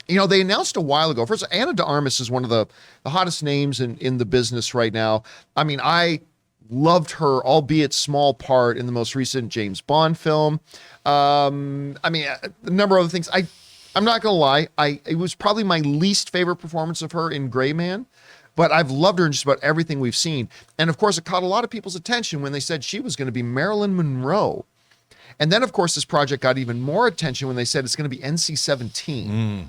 They announced a while ago. First, Ana de Armas is one of the hottest names in the business right now. I mean, I loved her, albeit small part, in the most recent James Bond film. A number of other things. I'm not going to lie. It was probably my least favorite performance of her in Gray Man, but I've loved her in just about everything we've seen. And of course, it caught a lot of people's attention when they said she was going to be Marilyn Monroe. And then, of course, this project got even more attention when they said it's going to be NC-17,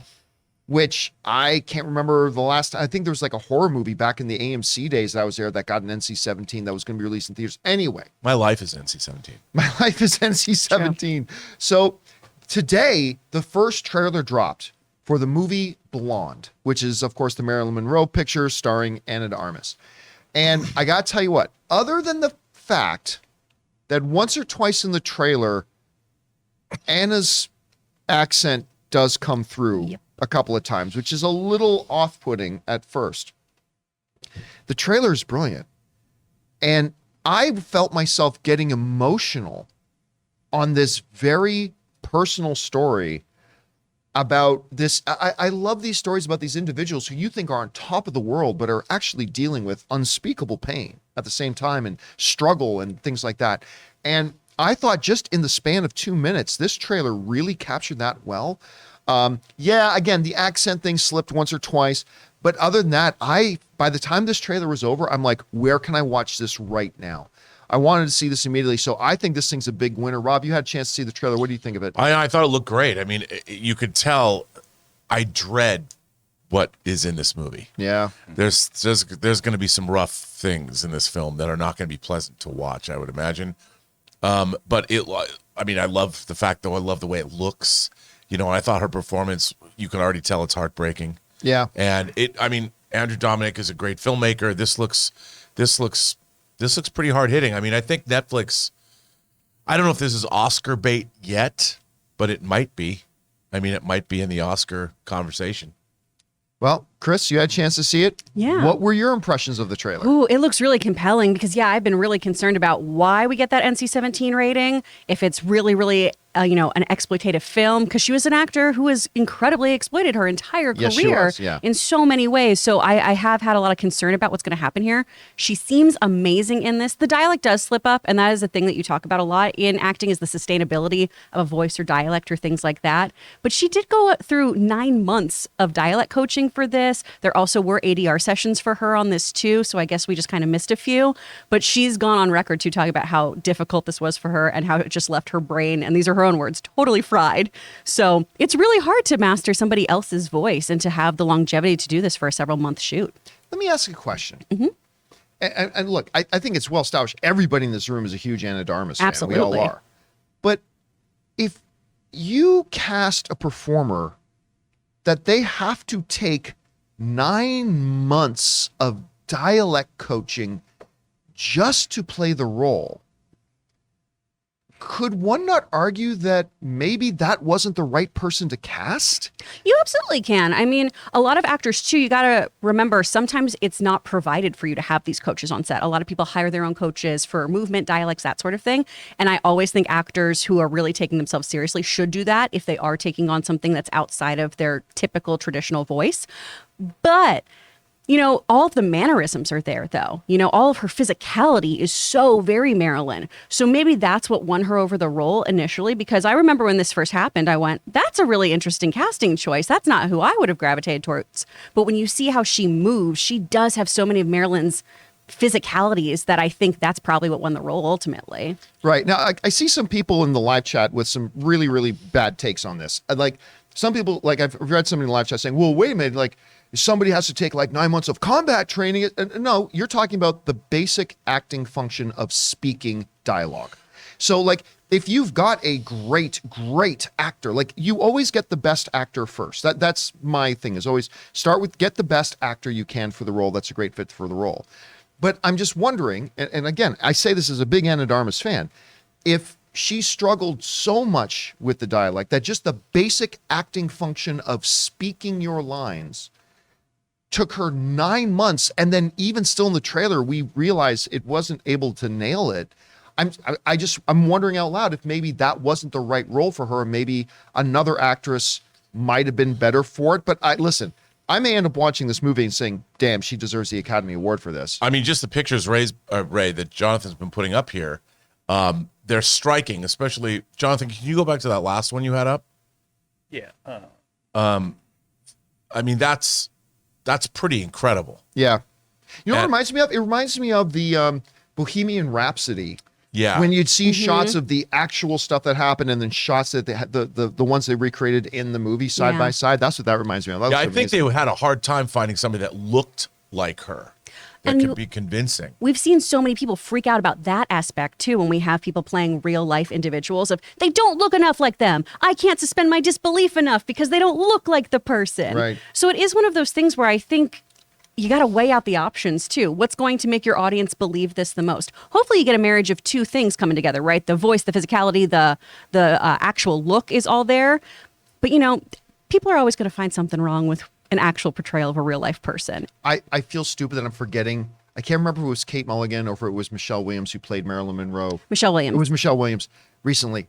which I can't remember the last time. I think there was like a horror movie back in the AMC days that I was there that got an NC-17 that was going to be released in theaters. Anyway. My life is NC-17. My life is NC-17. True. So today, the first trailer dropped for the movie Blonde, which is, of course, the Marilyn Monroe picture starring Ana de Armas. And I got to tell you what, other than the fact that once or twice in the trailer, Anna's accent does come through a couple of times, which is a little off-putting at first. The trailer is brilliant. And I felt myself getting emotional on this very personal story about this. I love these stories about these individuals who you think are on top of the world, but are actually dealing with unspeakable pain at the same time and struggle and things like that. And I thought just in the span of 2 minutes, this trailer really captured that well. Again, the accent thing slipped once or twice, but other than that, by the time this trailer was over, I'm like, where can I watch this right now? I wanted to see this immediately. So I think this thing's a big winner. Rob, you had a chance to see the trailer. What do you think of it? I thought it looked great. I mean, you could tell I dread what is in this movie. Yeah. There's going to be some rough things in this film that are not going to be pleasant to watch, I would imagine. But I love the fact, though, I love the way it looks. I thought her performance, you can already tell it's heartbreaking. Yeah. And Andrew Dominik is a great filmmaker. This looks pretty hard hitting. I mean, I think Netflix, I don't know if this is Oscar bait yet, but it might be. I mean, it might be in the Oscar conversation. Well, Chris, you had a chance to see it. Yeah. What were your impressions of the trailer? Ooh, it looks really compelling because, I've been really concerned about why we get that NC-17 rating, if it's really, really, an exploitative film, because she was an actor who was incredibly exploited her entire career she was, yeah. in so many ways. So I have had a lot of concern about what's going to happen here. She seems amazing in this. The dialect does slip up, and that is a thing that you talk about a lot in acting, is the sustainability of a voice or dialect or things like that. But she did go through 9 months of dialect coaching for this. There also were ADR sessions for her on this too, so I guess we just kind of missed a few. But she's gone on record to talk about how difficult this was for her and how it just left her brain, and these are her own words, totally fried. So it's really hard to master somebody else's voice and to have the longevity to do this for a several-month shoot. Let me ask you a question. Mm-hmm. And look, I think it's well established. Everybody in this room is a huge Ana de Armas fan. Absolutely. We all are. But if you cast a performer that they have to take 9 months of dialect coaching just to play the role, could one not argue that maybe that wasn't the right person to cast? You absolutely can. I mean, a lot of actors too, you got to remember, sometimes it's not provided for you to have these coaches on set. A lot of people hire their own coaches for movement, dialects, that sort of thing. And I always think actors who are really taking themselves seriously should do that if they are taking on something that's outside of their typical traditional voice. But all of the mannerisms are there, though. All of her physicality is so very Marilyn. So maybe that's what won her over the role initially, because I remember when this first happened, I went, that's a really interesting casting choice. That's not who I would have gravitated towards. But when you see how she moves, she does have so many of Marilyn's physicalities that I think that's probably what won the role ultimately. Right. Now, I see some people in the live chat with some really, really bad takes on this. Like, some people, like I've read somebody in the live chat saying, well, wait a minute, like, somebody has to take like 9 months of combat training. No, you're talking about the basic acting function of speaking dialogue. So like, if you've got a great actor, like, you always get the best actor first. That's my thing, is always start with, get the best actor you can for the role. That's a great fit for the role. But I'm just wondering, and again, I say this as a big Ana de Armas fan, if she struggled so much with the dialect that just the basic acting function of speaking your lines took her 9 months, and then even still in the trailer, we realize it wasn't able to nail it. I'm wondering out loud if maybe that wasn't the right role for her. Maybe another actress might have been better for it. But listen, I may end up watching this movie and saying, damn, she deserves the Academy Award for this. I mean, just the pictures, Ray, that Jonathan's been putting up here, they're striking, especially, Jonathan, can you go back to that last one you had up? Yeah. I mean, that's pretty incredible. Yeah. You know what it reminds me of? It reminds me of the Bohemian Rhapsody. Yeah. When you'd see shots of the actual stuff that happened and then shots that they had, the ones they recreated in the movie side by side. That's what that reminds me of. I think they had a hard time finding somebody that looked like her. That could be convincing. We've seen so many people freak out about that aspect too when we have people playing real life individuals of they don't look enough like them. I can't suspend my disbelief enough because they don't look like the person. Right. So it is one of those things where I think you got to weigh out the options too. What's going to make your audience believe this the most? Hopefully you get a marriage of two things coming together, right? The voice, the physicality, the actual look is all there. But people are always going to find something wrong with an actual portrayal of a real life person. I feel stupid that I'm forgetting. I can't remember if it was Kate Mulligan or if it was Michelle Williams who played Marilyn Monroe. Michelle Williams. It was Michelle Williams recently.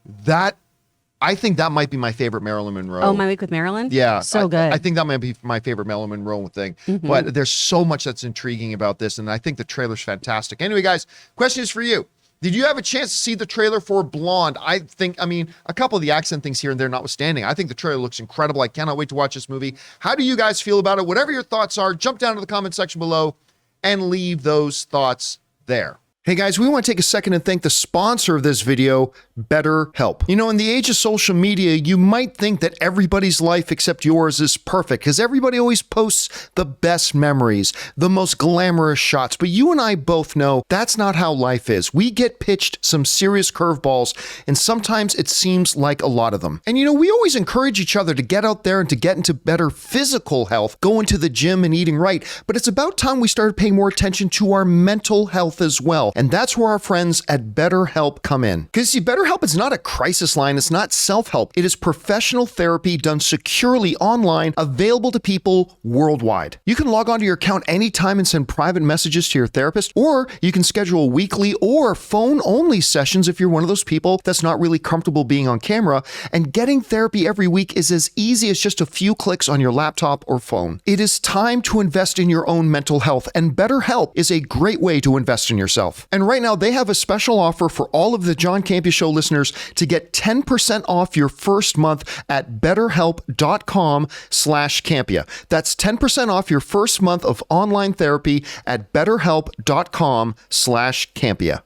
I think that might be my favorite Marilyn Monroe. Oh, My Week with Marilyn? Yeah. So good. I think that might be my favorite Marilyn Monroe thing. But there's so much that's intriguing about this, and I think the trailer's fantastic. Anyway, guys, question is for you. Did you have a chance to see the trailer for Blonde? I mean, a couple of the accent things here and there notwithstanding, I think the trailer looks incredible. I cannot wait to watch this movie. How do you guys feel about it? Whatever your thoughts are, jump down to the comment section below and leave those thoughts there. Hey guys, we want to take a second and thank the sponsor of this video, BetterHelp. In the age of social media, you might think that everybody's life except yours is perfect because everybody always posts the best memories, the most glamorous shots. But you and I both know that's not how life is. We get pitched some serious curveballs, and sometimes it seems like a lot of them. And we always encourage each other to get out there and to get into better physical health, going to the gym and eating right. But it's about time we started paying more attention to our mental health as well. And that's where our friends at BetterHelp come in. Because see, BetterHelp is not a crisis line. It's not self-help. It is professional therapy done securely online, available to people worldwide. You can log onto your account anytime and send private messages to your therapist, or you can schedule weekly or phone-only sessions if you're one of those people that's not really comfortable being on camera. And getting therapy every week is as easy as just a few clicks on your laptop or phone. It is time to invest in your own mental health, and BetterHelp is a great way to invest in yourself. And right now, they have a special offer for all of the John Campea Show listeners to get 10% off your first month at betterhelp.com/Campea. That's 10% off your first month of online therapy at betterhelp.com/Campea.